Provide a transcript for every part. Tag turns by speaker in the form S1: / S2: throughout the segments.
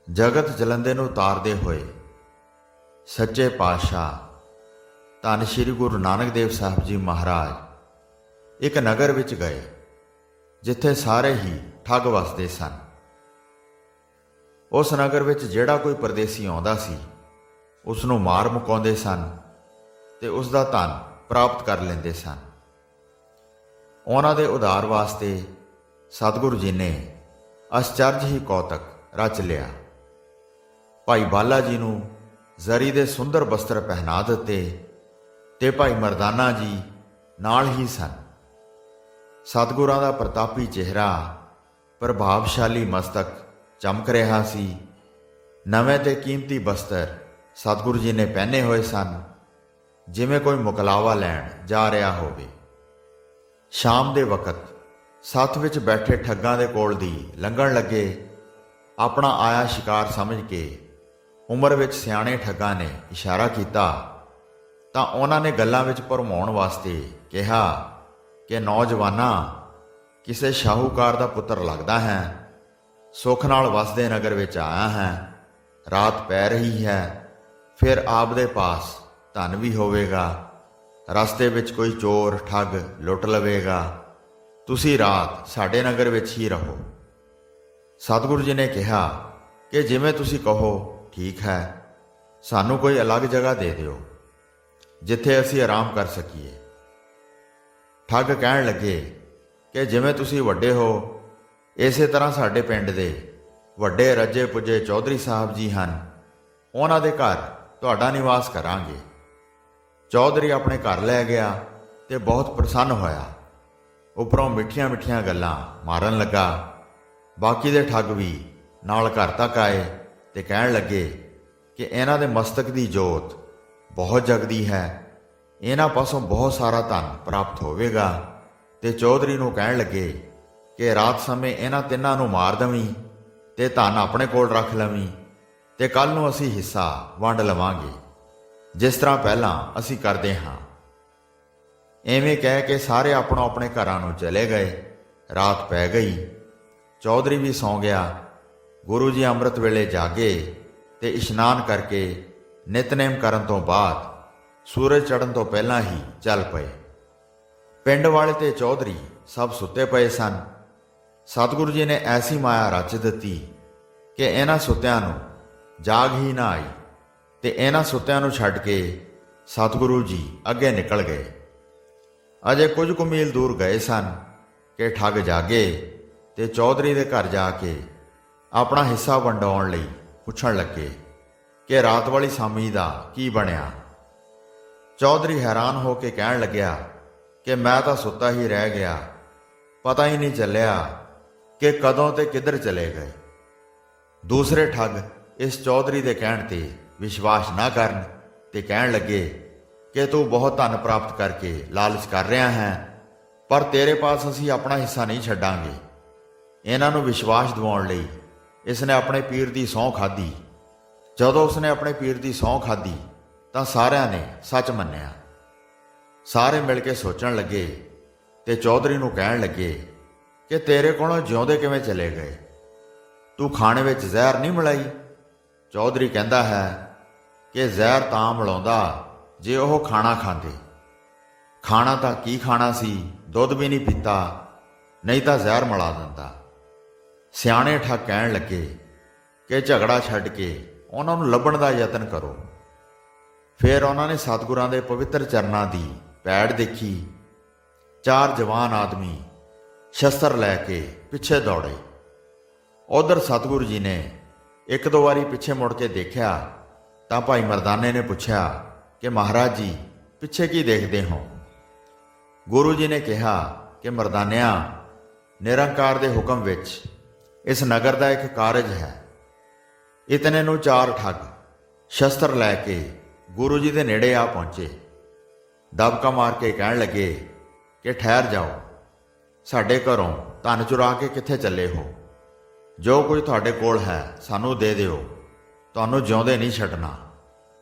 S1: ਜਗਤ ਜਲੰਦੇ ਨੂੰ ਉਤਾਰਦੇ ਹੋਏ ਸੱਚੇ ਪਾਤਸ਼ਾਹ ਧੰਨ ਸ਼੍ਰੀ ਗੁਰੂ ਨਾਨਕ ਦੇਵ ਸਾਹਿਬ ਜੀ ਮਹਾਰਾਜ ਇੱਕ ਨਗਰ ਵਿੱਚ ਗਏ ਜਿੱਥੇ ਸਾਰੇ ਹੀ ਠੱਗ ਵਸਦੇ ਸਨ। ਉਸ ਨਗਰ ਵਿੱਚ ਜਿਹੜਾ ਕੋਈ ਪਰਦੇਸੀ ਆਉਂਦਾ ਸੀ ਉਸ ਨੂੰ ਮਾਰ ਮੁਕਾਉਂਦੇ ਸਨ ਤੇ ਉਸ ਦਾ ਧਨ ਪ੍ਰਾਪਤ ਕਰ ਲੈਂਦੇ ਸਨ। ਉਹਨਾਂ ਦੇ ਉਧਾਰ ਵਾਸਤੇ ਸਤਿਗੁਰੂ ਜੀ ਨੇ ਅਚਰਜ ਹੀ ਕੌਤਕ ਰਚ ਲਿਆ। ਭਾਈ ਬਾਲਾ ਜੀ ਨੂੰ ਜ਼ਰੀ ਦੇ ਸੁੰਦਰ ਬਸਤਰ ਪਹਿਨਾ ਦਿੱਤੇ ਤੇ ਭਾਈ ਮਰਦਾਨਾ ਜੀ ਨਾਲ ਹੀ ਸਨ। ਸਤਿਗੁਰਾਂ ਦਾ ਪ੍ਰਤਾਪੀ ਚਿਹਰਾ, ਪ੍ਰਭਾਵਸ਼ਾਲੀ ਮਸਤਕ ਚਮਕ ਰਿਹਾ ਸੀ। ਨਵੇਂ ਤੇ ਕੀਮਤੀ ਬਸਤਰ ਸਤਿਗੁਰੂ ਜੀ ਨੇ ਪਹਿਨੇ ਹੋਏ ਸਨ, ਜਿਵੇਂ ਕੋਈ ਮੁਕਲਾਵਾ ਲੈਣ ਜਾ ਰਿਹਾ ਹੋਵੇ। ਸ਼ਾਮ ਦੇ ਵਕਤ ਸੱਥ ਵਿੱਚ ਬੈਠੇ ਠੱਗਾਂ ਦੇ ਕੋਲ ਦੀ ਲੰਘਣ ਲੱਗੇ। ਆਪਣਾ ਆਇਆ ਸ਼ਿਕਾਰ ਸਮਝ ਕੇ ਉਮਰ ਵਿੱਚ ਸਿਆਣੇ ਠੱਗਾਂ ਨੇ ਇਸ਼ਾਰਾ ਕੀਤਾ ਤਾਂ ਉਹਨਾਂ ਨੇ ਗੱਲਾਂ ਵਿੱਚ ਭਰਮਾਉਣ ਵਾਸਤੇ ਕਿਹਾ ਕਿ ਨੌਜਵਾਨਾਂ, ਕਿਸੇ ਸ਼ਾਹੂਕਾਰ ਦਾ ਪੁੱਤਰ ਲੱਗਦਾ ਹੈ, ਸੁੱਖ ਨਾਲ ਵਸਦੇ ਨਗਰ ਵਿੱਚ ਆਇਆ ਹੈ, ਰਾਤ ਪੈ ਰਹੀ ਹੈ, ਫਿਰ ਆਪ ਦੇ ਪਾਸ ਧਨ ਵੀ ਹੋਵੇਗਾ, ਰਸਤੇ ਵਿੱਚ ਕੋਈ ਚੋਰ ਠੱਗ ਲੁੱਟ ਲਵੇਗਾ, ਤੁਸੀਂ ਰਾਤ ਸਾਡੇ ਨਗਰ ਵਿੱਚ ਹੀ ਰਹੋ। ਸਤਿਗੁਰੂ ਜੀ ਨੇ ਕਿਹਾ ਕਿ ਜਿਵੇਂ ਤੁਸੀਂ ਕਹੋ ਠੀਕ ਹੈ, ਸਾਨੂੰ ਕੋਈ ਅਲੱਗ ਜਗ੍ਹਾ ਦੇ ਦਿਓ ਜਿੱਥੇ ਅਸੀਂ ਆਰਾਮ ਕਰ ਸਕੀਏ। ਠੱਗ ਕਹਿਣ ਲੱਗੇ ਕਿ ਜਿਵੇਂ ਤੁਸੀਂ ਵੱਡੇ ਹੋ, ਇਸੇ ਤਰ੍ਹਾਂ ਸਾਡੇ ਪਿੰਡ ਦੇ ਵੱਡੇ ਰੱਜੇ ਪੁੱਜੇ ਚੌਧਰੀ ਸਾਹਿਬ ਜੀ ਹਨ, ਉਹਨਾਂ ਦੇ ਘਰ ਤੁਹਾਡਾ ਨਿਵਾਸ ਕਰਾਂਗੇ। ਚੌਧਰੀ ਆਪਣੇ ਘਰ ਲੈ ਗਿਆ ਤੇ ਬਹੁਤ ਪ੍ਰਸੰਨ ਹੋਇਆ। ਉੱਪਰੋਂ ਮਿੱਠੀਆਂ ਮਿੱਠੀਆਂ ਗੱਲਾਂ ਮਾਰਨ ਲੱਗਾ। ਬਾਕੀ ਦੇ ਠੱਗ ਵੀ ਨਾਲ ਘਰ ਤੱਕ ਆਏ ਤੇ ਕਹਿਣ ਲੱਗੇ ਕਿ ਇਹਨਾਂ ਦੇ ਮਸਤਕ ਦੀ ਜੋਤ ਬਹੁਤ ਜਗਦੀ ਹੈ, ਇਹਨਾਂ ਪਾਸੋਂ ਬਹੁਤ ਸਾਰਾ ਧਨ ਪ੍ਰਾਪਤ ਹੋਵੇਗਾ। ਤੇ ਚੌਧਰੀ ਨੂੰ ਕਹਿਣ ਲੱਗੇ ਕਿ ਰਾਤ ਸਮੇਂ ਇਹਨਾਂ ਤਿੰਨਾਂ ਨੂੰ ਮਾਰ ਦਵੀਂ ਤੇ ਧਨ ਆਪਣੇ ਕੋਲ ਰੱਖ ਲਵੀਂ ਤੇ ਕੱਲ ਨੂੰ ਅਸੀਂ ਹਿੱਸਾ ਵੰਡ ਲਵਾਂਗੇ, ਜਿਸ ਤਰ੍ਹਾਂ ਪਹਿਲਾਂ ਅਸੀਂ ਕਰਦੇ ਹਾਂ। ਐਵੇਂ ਕਹਿ ਕੇ ਸਾਰੇ ਆਪਣੋ ਆਪਣੇ ਘਰਾਂ ਨੂੰ ਚਲੇ ਗਏ। ਰਾਤ ਪੈ ਗਈ। ਚੌਧਰੀ ਵੀ ਸੌਂ ਗਿਆ। ਗੁਰੂ ਜੀ ਅੰਮ੍ਰਿਤ ਵੇਲੇ ਜਾਗੇ ਤੇ ਇਸ਼ਨਾਨ ਕਰਕੇ ਨਿਤਨੇਮ ਕਰਨ ਤੋਂ ਬਾਅਦ ਸੂਰਜ ਚੜ੍ਹਨ ਤੋਂ ਪਹਿਲਾਂ ਹੀ ਚੱਲ ਪਏ। ਪਿੰਡ ਵਾਲੇ ਤੇ ਚੌਧਰੀ ਸਭ ਸੁੱਤੇ ਪਏ ਸਨ। ਸਤਿਗੁਰੂ ਜੀ ਨੇ ਐਸੀ ਮਾਇਆ ਰਚ ਦਿੱਤੀ ਕਿ ਇਹਨਾਂ ਸੁੱਤਿਆਂ ਨੂੰ ਜਾਗ ਹੀ ਨਾ ਆਈ ਤੇ ਇਹਨਾਂ ਸੁੱਤਿਆਂ ਨੂੰ ਛੱਡ ਕੇ ਸਤਿਗੁਰੂ ਜੀ ਅੱਗੇ ਨਿਕਲ ਗਏ। ਅਜੇ ਕੁਝ ਕੁ ਮੀਲ ਦੂਰ ਗਏ ਸਨ ਕਿ ਠੱਗ ਜਾਗੇ ਤੇ ਚੌਧਰੀ ਦੇ ਘਰ ਜਾ ਕੇ ਆਪਣਾ ਹਿੱਸਾ ਵੰਡਾਉਣ ਲਈ ਪੁੱਛਣ ਲੱਗੇ ਕਿ ਰਾਤ ਵਾਲੀ ਸਾਮੀ ਦਾ ਕੀ ਬਣਿਆ। ਚੌਧਰੀ ਹੈਰਾਨ ਹੋ ਕੇ ਕਹਿਣ ਲੱਗਿਆ ਕਿ ਮੈਂ ਤਾਂ ਸੁੱਤਾ ਹੀ ਰਹਿ ਗਿਆ, ਪਤਾ ਹੀ ਨਹੀਂ ਚੱਲਿਆ ਕਿ ਕਦੋਂ ਤੇ ਕਿੱਧਰ ਚਲੇ ਗਏ। ਦੂਸਰੇ ਠੱਗ ਇਸ ਚੌਧਰੀ ਦੇ ਕਹਿਣ ਤੇ ਵਿਸ਼ਵਾਸ ਨਾ ਕਰਨ ਤੇ ਕਹਿਣ ਲੱਗੇ ਕਿ ਤੂੰ ਬਹੁਤ ਧਨ ਪ੍ਰਾਪਤ ਕਰਕੇ ਲਾਲਚ ਕਰ ਰਿਹਾ ਹੈ, ਪਰ ਤੇਰੇ ਪਾਸ ਅਸੀਂ ਆਪਣਾ ਹਿੱਸਾ ਨਹੀਂ ਛੱਡਾਂਗੇ। ਇਹਨਾਂ ਨੂੰ ਵਿਸ਼ਵਾਸ ਦਿਵਾਉਣ ਲਈ ਇਸਨੇ ਆਪਣੇ ਪੀਰ ਦੀ ਸਹੁੰ ਖਾਧੀ। ਜਦੋਂ ਉਸਨੇ ਆਪਣੇ ਪੀਰ ਦੀ ਸਹੁੰ ਖਾਧੀ ਤਾਂ ਸਾਰਿਆਂ ਨੇ ਸੱਚ ਮੰਨਿਆ। ਸਾਰੇ ਮਿਲ ਕੇ ਸੋਚਣ ਲੱਗੇ ਤੇ ਚੌਧਰੀ ਨੂੰ ਕਹਿਣ ਲੱਗੇ ਕਿ ਤੇਰੇ ਕੋਲੋਂ ਜਿਉਂਦੇ ਕਿਵੇਂ ਚਲੇ ਗਏ? ਤੂੰ ਖਾਣੇ ਵਿੱਚ ਜ਼ਹਿਰ ਨਹੀਂ ਮਿਲਾਈ? ਚੌਧਰੀ ਕਹਿੰਦਾ ਹੈ ਕਿ ਜ਼ਹਿਰ ਤਾਂ ਮਿਲਾਉਂਦਾ ਜੇ ਉਹ ਖਾਣਾ ਖਾਂਦੇ। ਖਾਣਾ ਤਾਂ ਕੀ ਖਾਣਾ ਸੀ, ਦੁੱਧ ਵੀ ਨਹੀਂ ਪੀਤਾ, ਨਹੀਂ ਤਾਂ ਜ਼ਹਿਰ ਮਿਲਾ ਦਿੰਦਾ। ਸਿਆਣੇ ਠੱਗ ਕਹਿਣ ਲੱਗੇ ਕਿ ਝਗੜਾ ਛੱਡ ਕੇ ਉਹਨਾਂ ਨੂੰ ਲੱਭਣ ਦਾ ਯਤਨ ਕਰੋ। ਫਿਰ ਉਹਨਾਂ ਨੇ ਸਤਿਗੁਰਾਂ ਦੇ ਪਵਿੱਤਰ ਚਰਨਾਂ ਦੀ ਪੈੜ ਦੇਖੀ। 4 ਜਵਾਨ ਆਦਮੀ ਸ਼ਸਤਰ ਲੈ ਕੇ ਪਿੱਛੇ ਦੌੜੇ। ਉਧਰ ਸਤਿਗੁਰੂ ਜੀ ਨੇ ਇੱਕ ਦੋ ਵਾਰੀ ਪਿੱਛੇ ਮੁੜ ਕੇ ਦੇਖਿਆ ਤਾਂ ਭਾਈ ਮਰਦਾਨੇ ਨੇ ਪੁੱਛਿਆ ਕਿ ਮਹਾਰਾਜ ਜੀ, ਪਿੱਛੇ ਕੀ ਦੇਖਦੇ ਹੋ? ਗੁਰੂ ਜੀ ਨੇ ਕਿਹਾ ਕਿ ਮਰਦਾਨਿਆਂ, ਨਿਰੰਕਾਰ ਦੇ ਹੁਕਮ ਵਿੱਚ ਇਸ ਨਗਰ ਦਾ ਇੱਕ ਕਾਰਜ ਹੈ। ਇਤਨੇ ਨੂੰ 4 ਠੱਗ ਸ਼ਸਤਰ ਲੈ ਕੇ ਗੁਰੂ ਜੀ ਦੇ ਨੇੜੇ ਆ ਪਹੁੰਚੇ। ਦਬਕਾ ਮਾਰ ਕੇ ਕਹਿਣ ਲੱਗੇ ਕਿ ਠਹਿਰ ਜਾਓ, ਸਾਡੇ ਘਰੋਂ ਧਨ ਚੁਰਾ ਕੇ ਕਿੱਥੇ ਚੱਲੇ ਹੋ? ਜੋ ਕੁਝ ਤੁਹਾਡੇ ਕੋਲ ਹੈ ਸਾਨੂੰ ਦੇ ਦਿਓ, ਤੁਹਾਨੂੰ ਜਿਉਂਦੇ ਨਹੀਂ ਛੱਡਣਾ।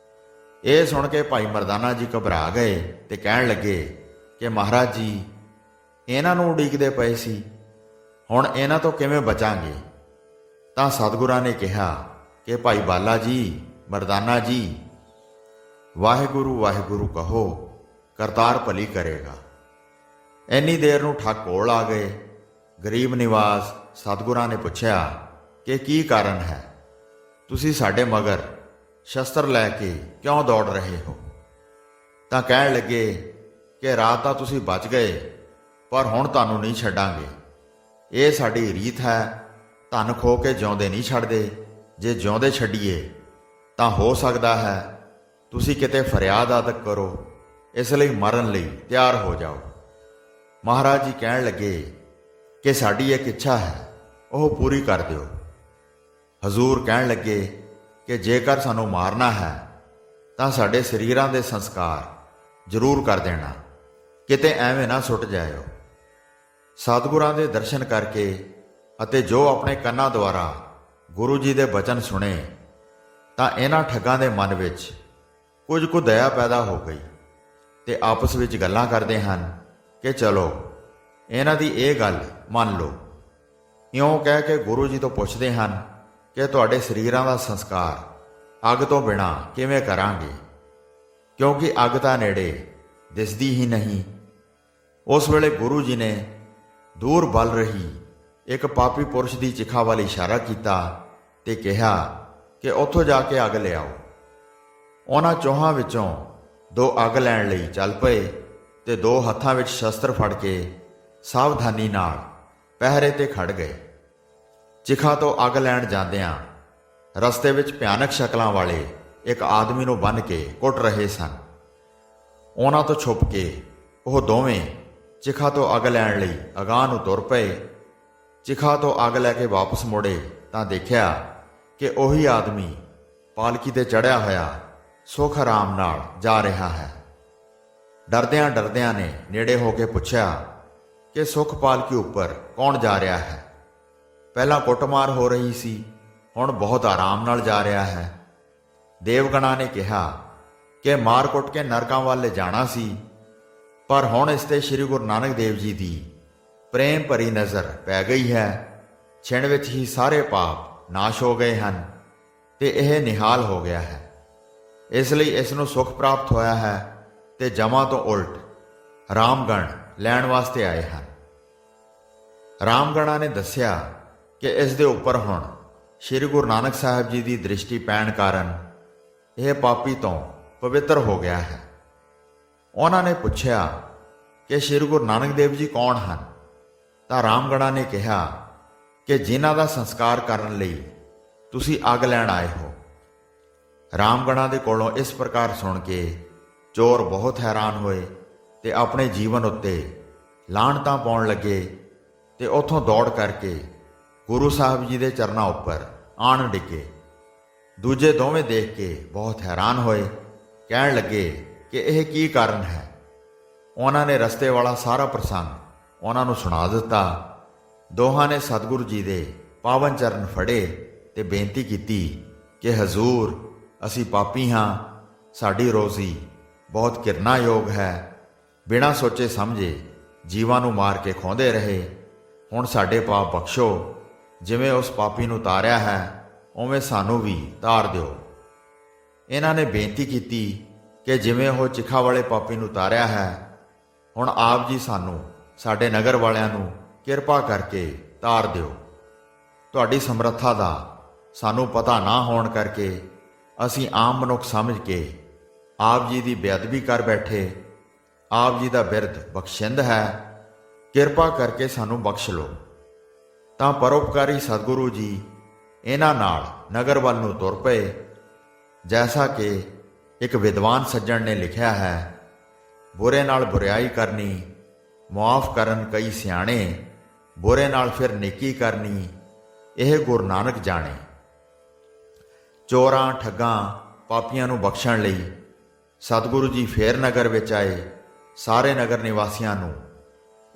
S1: ਇਹ ਸੁਣ ਕੇ ਭਾਈ ਮਰਦਾਨਾ ਜੀ ਘਬਰਾ ਗਏ ਤੇ ਕਹਿਣ ਲੱਗੇ ਕਿ ਮਹਾਰਾਜ ਜੀ, ਇਹਨਾਂ ਨੂੰ ਉਡੀਕਦੇ ਪਏ ਸੀ, ਹੁਣ ਇਹਨਾਂ ਤੋਂ ਕਿਵੇਂ ਬਚਾਂਗੇ? ਤਾਂ ਸਤਿਗੁਰਾਂ ਨੇ ਕਿਹਾ ਕਿ ਭਾਈ ਬਾਲਾ ਜੀ, ਮਰਦਾਨਾ ਜੀ, ਵਾਹਿਗੁਰੂ ਵਾਹਿਗੁਰੂ ਕਹੋ, ਕਰਤਾਰ ਭਲੀ ਕਰੇਗਾ। ਇੰਨੀ ਦੇਰ ਨੂੰ ਠੱਗ ਕੋਲ ਆ ਗਏ। ਗਰੀਬ ਨਿਵਾਸ ਸਤਿਗੁਰਾਂ ਨੇ ਪੁੱਛਿਆ ਕਿ ਕੀ ਕਾਰਨ ਹੈ, ਤੁਸੀਂ ਸਾਡੇ ਮਗਰ ਸ਼ਸਤਰ ਲੈ ਕੇ ਕਿਉਂ ਦੌੜ ਰਹੇ ਹੋ? ਤਾਂ ਕਹਿਣ ਲੱਗੇ ਕਿ ਰਾਤ ਤਾਂ ਤੁਸੀਂ ਬਚ ਗਏ, ਪਰ ਹੁਣ ਤੁਹਾਨੂੰ ਨਹੀਂ ਛੱਡਾਂਗੇ। ਇਹ ਸਾਡੀ ਰੀਤ ਹੈ, ਧਨ ਖੋ ਕੇ ਜਿਉਂਦੇ ਨਹੀਂ ਛੱਡਦੇ। ਜੇ ਜਿਉਂਦੇ ਛੱਡੀਏ ਤਾਂ ਹੋ ਸਕਦਾ ਹੈ ਤੁਸੀਂ ਕਿਤੇ ਫਰਿਆਦ ਆਦਿ ਕਰੋ, ਇਸ ਲਈ ਮਰਨ ਲਈ ਤਿਆਰ ਹੋ ਜਾਓ। ਮਹਾਰਾਜ ਜੀ ਕਹਿਣ ਲੱਗੇ ਕਿ ਸਾਡੀ ਇੱਕ ਇੱਛਾ ਹੈ, ਉਹ ਪੂਰੀ ਕਰ ਦਿਓ। ਹਜ਼ੂਰ ਕਹਿਣ ਲੱਗੇ ਕਿ ਜੇਕਰ ਸਾਨੂੰ ਮਾਰਨਾ ਹੈ ਤਾਂ ਸਾਡੇ ਸਰੀਰਾਂ ਦੇ ਸੰਸਕਾਰ ਜ਼ਰੂਰ ਕਰ ਦੇਣਾ, ਕਿਤੇ ਐਵੇਂ ਨਾ ਸੁੱਟ ਜਾਇਓ। ਸਤਿਗੁਰਾਂ ਦੇ ਦਰਸ਼ਨ ਕਰਕੇ ਅਤੇ ਜੋ ਆਪਣੇ ਕੰਨਾਂ ਦੁਆਰਾ ਗੁਰੂ ਜੀ ਦੇ ਬਚਨ ਸੁਣੇ ਤਾਂ ਇਹਨਾਂ ਠੱਗਾਂ ਦੇ ਮਨ ਵਿੱਚ ਕੁਝ ਕੁ ਦਇਆ ਪੈਦਾ ਹੋ ਗਈ ਤੇ ਆਪਸ ਵਿੱਚ ਗੱਲਾਂ ਕਰਦੇ ਹਨ ਕਿ ਚਲੋ ਇਹਨਾਂ ਦੀ ਇਹ ਗੱਲ ਮੰਨ ਲਓ। ਇਉਂ ਕਹਿ ਕੇ ਗੁਰੂ ਜੀ ਤੋਂ ਪੁੱਛਦੇ ਹਨ ਕਿ ਤੁਹਾਡੇ ਸਰੀਰਾਂ ਦਾ ਸੰਸਕਾਰ ਅੱਗ ਤੋਂ ਬਿਨਾਂ ਕਿਵੇਂ ਕਰਾਂਗੇ, ਕਿਉਂਕਿ ਅੱਗ ਤਾਂ ਨੇੜੇ ਦਿਸਦੀ ਹੀ ਨਹੀਂ। ਉਸ ਵੇਲੇ ਗੁਰੂ ਜੀ ਨੇ ਦੂਰ ਬਲ ਰਹੀ ਇੱਕ ਪਾਪੀ ਪੁਰਸ਼ ਦੀ ਚਿਖਾ ਵੱਲ ਇਸ਼ਾਰਾ ਕੀਤਾ ਤੇ ਕਿਹਾ ਕਿ ਉੱਥੋਂ ਜਾ ਕੇ ਅੱਗ ਲਿਆਓ। ਉਹਨਾਂ ਚੌਹਾਂ ਵਿੱਚੋਂ ਦੋ ਅੱਗ ਲੈਣ ਲਈ ਚੱਲ ਪਏ ਤੇ ਦੋ ਹੱਥਾਂ ਵਿੱਚ ਸ਼ਸਤਰ ਫੜ ਕੇ ਸਾਵਧਾਨੀ ਨਾਲ ਪਹਿਰੇ ਤੇ ਖੜ ਗਏ। ਚਿਖਾ ਤੋਂ ਅੱਗ ਲੈਣ ਜਾਂਦਿਆਂ ਰਸਤੇ ਵਿੱਚ ਭਿਆਨਕ ਸ਼ਕਲਾਂ ਵਾਲੇ ਇੱਕ ਆਦਮੀ ਨੂੰ ਬੰਨ੍ਹ ਕੇ ਕੁੱਟ ਰਹੇ ਸਨ। ਉਹਨਾਂ ਤੋਂ ਛੁਪ ਕੇ ਉਹ ਦੋਵੇਂ ਚਿਖਾ ਤੋਂ ਅੱਗ ਲੈਣ ਲਈ ਅਗਾਂਹ ਨੂੰ ਤੁਰ ਪਏ। ਚਿਖਾ ਤੋਂ ਅੱਗ ਲੈ ਕੇ ਵਾਪਸ ਮੁੜੇ ਤਾਂ ਦੇਖਿਆ ਕਿ ਉਹੀ ਆਦਮੀ ਪਾਲਕੀ ਤੇ ਚੜ੍ਹਿਆ ਹੋਇਆ ਸੁਖ ਆਰਾਮ ਨਾਲ ਜਾ ਰਿਹਾ ਹੈ। ਡਰਦਿਆਂ ਡਰਦਿਆਂ ਨੇ ਨੇੜੇ ਹੋ ਕੇ ਪੁੱਛਿਆ ਕਿ ਸੁਖ ਪਾਲਕੀ ਉੱਪਰ ਕੌਣ ਜਾ ਰਿਹਾ ਹੈ? ਪਹਿਲਾਂ ਕੁੱਟਮਾਰ ਹੋ ਰਹੀ ਸੀ, ਹੁਣ ਬਹੁਤ ਆਰਾਮ ਨਾਲ ਜਾ ਰਿਹਾ ਹੈ। ਦੇਵਗਣਾਂ ਨੇ ਕਿਹਾ ਕਿ ਮਾਰ ਕੁੱਟ ਕੇ ਨਰਕਾਂ ਵੱਲ ਲੈ ਜਾਣਾ ਸੀ, ਪਰ ਹੁਣ ਇਸ ਤੇ ਸ੍ਰੀ ਗੁਰੂ ਨਾਨਕ ਦੇਵ ਜੀ ਦੀ ਪ੍ਰੇਮ ਭਰੀ ਨਜ਼ਰ ਪੈ ਗਈ ਹੈ। ਛਿਣ ਵਿੱਚ ਹੀ ਸਾਰੇ ਪਾਪ ਨਾਸ਼ ਹੋ ਗਏ ਹਨ ਤੇ ਇਹ ਨਿਹਾਲ ਹੋ ਗਿਆ ਹੈ। ਇਸ ਲਈ ਇਸ ਨੂੰ ਸੁਖ ਪ੍ਰਾਪਤ ਹੋਇਆ ਹੈ ਤੇ ਜਮਾਂ ਤੋਂ ਉਲਟ ਰਾਮਗਣ ਲੈਣ ਵਾਸਤੇ ਆਏ ਹਨ। ਰਾਮਗਣਾਂ ਨੇ ਦੱਸਿਆ ਕਿ ਇਸ ਦੇ ਉੱਪਰ ਹੁਣ ਸ੍ਰੀ ਗੁਰੂ ਨਾਨਕ ਸਾਹਿਬ ਜੀ ਦੀ ਦ੍ਰਿਸ਼ਟੀ ਪੈਣ ਕਾਰਨ ਇਹ ਪਾਪੀ ਤੋਂ ਪਵਿੱਤਰ ਹੋ ਗਿਆ ਹੈ। ਉਹਨਾਂ ਨੇ ਪੁੱਛਿਆ ਕਿ ਸ੍ਰੀ ਗੁਰੂ ਨਾਨਕ ਦੇਵ ਜੀ ਕੌਣ ਹਨ? ਤਾਂ ਰਾਮਗਣਾਂ ਨੇ ਕਿਹਾ ਕਿ ਜਿਨ੍ਹਾਂ ਦਾ ਸੰਸਕਾਰ ਕਰਨ ਲਈ ਤੁਸੀਂ ਅੱਗ ਲੈਣ ਆਏ ਹੋ। ਰਾਮਗਣਾਂ ਦੇ ਕੋਲੋਂ ਇਸ ਪ੍ਰਕਾਰ ਸੁਣ ਕੇ ਚੋਰ ਬਹੁਤ ਹੈਰਾਨ ਹੋਏ ਤੇ ਆਪਣੇ ਜੀਵਨ ਉੱਤੇ ਲਾਹਣਤਾਂ ਪਾਉਣ ਲੱਗੇ ਤੇ ਉੱਥੋਂ ਦੌੜ ਕਰਕੇ ਗੁਰੂ ਸਾਹਿਬ ਜੀ ਦੇ ਚਰਨਾਂ ਉੱਪਰ ਆਣ ਡਿੱਗੇ। ਦੂਜੇ ਦੋਵੇਂ ਦੇਖ ਕੇ ਬਹੁਤ ਹੈਰਾਨ ਹੋਏ, ਕਹਿਣ ਲੱਗੇ ਕਿ ਇਹ ਕੀ ਕਾਰਨ ਹੈ। ਉਹਨਾਂ ਨੇ ਰਸਤੇ ਵਾਲਾ ਸਾਰਾ ਪ੍ਰਸੰਗ ਉਹਨਾਂ ਨੂੰ ਸੁਣਾ ਦਿੱਤਾ। ਦੋਹਾਂ ਨੇ ਸਤਿਗੁਰੂ ਜੀ ਦੇ ਪਾਵਨ ਚਰਨ ਫੜੇ ਤੇ ਬੇਨਤੀ ਕੀਤੀ ਕਿ ਹਜ਼ੂਰ, ਅਸੀਂ ਪਾਪੀ ਹਾਂ, ਸਾਡੀ ਰੋਜ਼ੀ ਬਹੁਤ ਘਿਰਨਾਯੋਗ ਹੈ। ਬਿਨਾਂ ਸੋਚੇ ਸਮਝੇ ਜੀਵਾਂ ਨੂੰ ਮਾਰ ਕੇ ਖੋਹਦੇ ਰਹੇ। ਹੁਣ ਸਾਡੇ ਪਾਪ ਬਖਸ਼ੋ, ਜਿਵੇਂ ਉਸ ਪਾਪੀ ਨੂੰ ਤਾਰਿਆ ਹੈ ਉਵੇਂ ਸਾਨੂੰ ਵੀ ਤਾਰ ਦਿਓ। ਇਹਨਾਂ ਨੇ ਬੇਨਤੀ ਕੀਤੀ ਕਿ ਜਿਵੇਂ ਉਹ ਚਿਖਾ ਵਾਲੇ ਪਾਪੀ ਨੂੰ ਤਾਰਿਆ ਹੈ, ਹੁਣ ਆਪ ਜੀ ਸਾਨੂੰ ਸਾਡੇ ਨਗਰ ਵਾਲਿਆਂ ਨੂੰ ਕਿਰਪਾ ਕਰਕੇ ਤਾਰ ਦਿਓ। ਤੁਹਾਡੀ ਸਮਰੱਥਾ ਦਾ ਸਾਨੂੰ ਪਤਾ ਨਾ ਹੋਣ ਕਰਕੇ ਅਸੀਂ ਆਮ ਮਨੁੱਖ ਸਮਝ ਕੇ ਆਪ ਜੀ ਦੀ ਬੇਅਦਬੀ ਕਰ ਬੈਠੇ। ਆਪ ਜੀ ਦਾ ਬਿਰਧ ਬਖਸ਼ਿੰਦ ਹੈ, ਕਿਰਪਾ ਕਰਕੇ ਸਾਨੂੰ ਬਖਸ਼ ਲਓ। ਤਾਂ ਪਰਉਪਕਾਰੀ ਸਤਿਗੁਰੂ ਜੀ ਇਹਨਾਂ ਨਾਲ ਨਗਰ ਵੱਲ ਨੂੰ ਤੁਰ ਪਏ। ਜੈਸਾ ਕਿ ਇੱਕ ਵਿਦਵਾਨ ਸੱਜਣ ਨੇ ਲਿਖਿਆ ਹੈ, ਬੁਰੇ ਨਾਲ ਬੁਰਾਈ ਕਰਨੀ, ਮੁਆਫ ਕਰਨ ਕਈ ਸਿਆਣੇ, ਬੁਰੇ ਨਾਲ ਫਿਰ ਨੇਕੀ ਕਰਨੀ, ਇਹ ਗੁਰੂ ਨਾਨਕ ਜਾਣੇ। ਚੋਰਾਂ ਠੱਗਾਂ ਪਾਪੀਆਂ ਨੂੰ ਬਖਸ਼ਣ ਲਈ ਸਤਿਗੁਰੂ ਜੀ ਫੇਰ ਨਗਰ ਵਿੱਚ ਆਏ। ਸਾਰੇ ਨਗਰ ਨਿਵਾਸੀਆਂ ਨੂੰ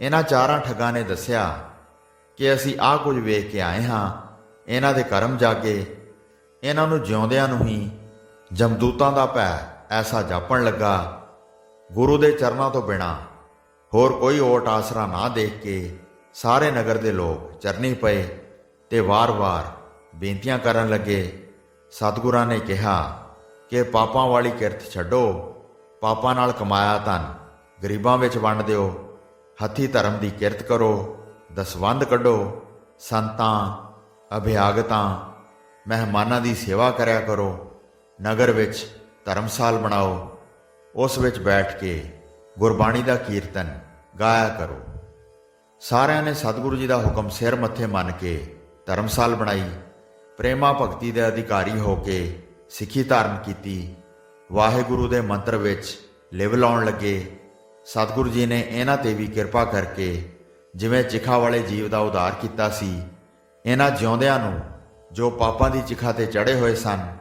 S1: ਇਹਨਾਂ ਚਾਰਾਂ ਠੱਗਾਂ ਨੇ ਦੱਸਿਆ ਕਿ ਅਸੀਂ ਆਹ ਕੁਝ ਵੇਖ ਕੇ ਆਏ ਹਾਂ। ਇਹਨਾਂ ਦੇ ਕਰਮ ਜਾਗੇ। ਇਹਨਾਂ ਨੂੰ ਜਿਉਂਦਿਆਂ ਨੂੰ ਹੀ ਜਮਦੂਤਾਂ ਦਾ ਭੈ ਐਸਾ ਜਾਪਣ ਲੱਗਾ। ਗੁਰੂ ਦੇ ਚਰਨਾਂ ਤੋਂ ਬਿਨਾਂ ਹੋਰ ਕੋਈ ਓਟ ਆਸਰਾ ਨਾ ਦੇਖ ਕੇ ਸਾਰੇ ਨਗਰ ਦੇ ਲੋਕ ਚਰਨੀ ਪਏ ਤੇ ਵਾਰ-ਵਾਰ ਬੇਨਤੀਆਂ ਕਰਨ ਲੱਗੇ, ਸਤਿਗੁਰਾਂ ਨੇ ਕਿਹਾ ਕਿ ਪਾਪਾਂ ਵਾਲੀ ਕਿਰਤ ਛੱਡੋ, ਪਾਪਾਂ ਨਾਲ ਕਮਾਇਆ ਧਨ ਗਰੀਬਾਂ ਵਿੱਚ ਵੰਡ ਦਿਓ, ਹੱਥੀਂ ਧਰਮ ਦੀ ਕਿਰਤ ਕਰੋ, ਦਸਵੰਧ ਕੱਢੋ, ਸੰਤਾਂ, ਅਭਿਆਗਤਾਂ, ਮਹਿਮਾਨਾਂ ਦੀ ਸੇਵਾ ਕਰਿਆ ਕਰੋ, ਨਗਰ ਵਿੱਚ ਧਰਮਸਾਲ ਬਣਾਓ, ਉਸ ਵਿੱਚ ਬੈਠ ਕੇ ਗੁਰਬਾਣੀ ਦਾ ਕੀਰਤਨ ਗਾਇਆ ਕਰੋ। ਸਾਰਿਆਂ ਨੇ ਸਤਿਗੁਰੂ ਜੀ ਦਾ ਹੁਕਮ ਸਿਰ ਮੱਥੇ ਮੰਨ ਕੇ ਧਰਮਸਾਲ ਬਣਾਈ। ਪ੍ਰੇਮਾ ਭਗਤੀ ਦੇ ਅਧਿਕਾਰੀ ਹੋ ਕੇ ਸਿੱਖੀ ਧਾਰਨ ਕੀਤੀ। ਵਾਹਿਗੁਰੂ ਦੇ ਮੰਤਰ ਵਿੱਚ ਲਿਵ ਲਾਉਣ ਲੱਗੇ। ਸਤਿਗੁਰੂ ਜੀ ਨੇ ਇਹਨਾਂ ਤੇ ਵੀ ਕਿਰਪਾ ਕਰਕੇ ਜਿਵੇਂ ਚਿਖਾ ਵਾਲੇ ਜੀਵ ਦਾ ਉਧਾਰ ਕੀਤਾ ਸੀ, ਇਹਨਾਂ ਜਿਉਂਦਿਆਂ ਨੂੰ ਜੋ ਪਾਪਾਂ ਦੀ ਚਿਖਾ ਤੇ ਚੜੇ ਹੋਏ ਸਨ,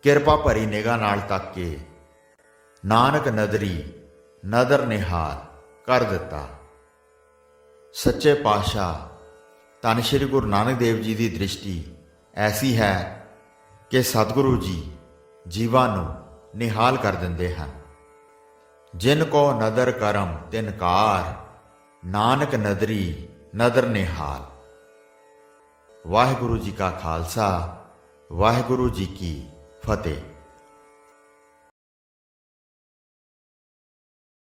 S1: ਕਿਰਪਾ ਭਰੀ ਨਿਗਾਹ ਨਾਲ ਤੱਕ ਕੇ ਨਾਨਕ ਨਦਰੀ ਨਦਰ ਨਿਹਾਲ ਕਰ ਦਿੱਤਾ। ਸੱਚੇ ਪਾਤਸ਼ਾਹ ਧੰਨ ਸ਼੍ਰੀ ਗੁਰੂ ਨਾਨਕ ਦੇਵ ਜੀ ਦੀ ਦ੍ਰਿਸ਼ਟੀ ਐਸੀ ਹੈ ਕਿ ਸਤਿਗੁਰੂ ਜੀ ਜੀਵਾਂ ਨੂੰ ਨਿਹਾਲ ਕਰ ਦਿੰਦੇ ਹਨ। ਜਿਨ ਕੋ ਨਦਰ ਕਰਮ ਤਿਨਕਾਰ, ਨਾਨਕ ਨਦਰੀ ਨਦਰ ਨਿਹਾਲ। ਵਾਹਿਗੁਰੂ ਜੀ ਕਾ ਖਾਲਸਾ, ਵਾਹਿਗੁਰੂ ਜੀ ਕੀ ਫਤਿਹ।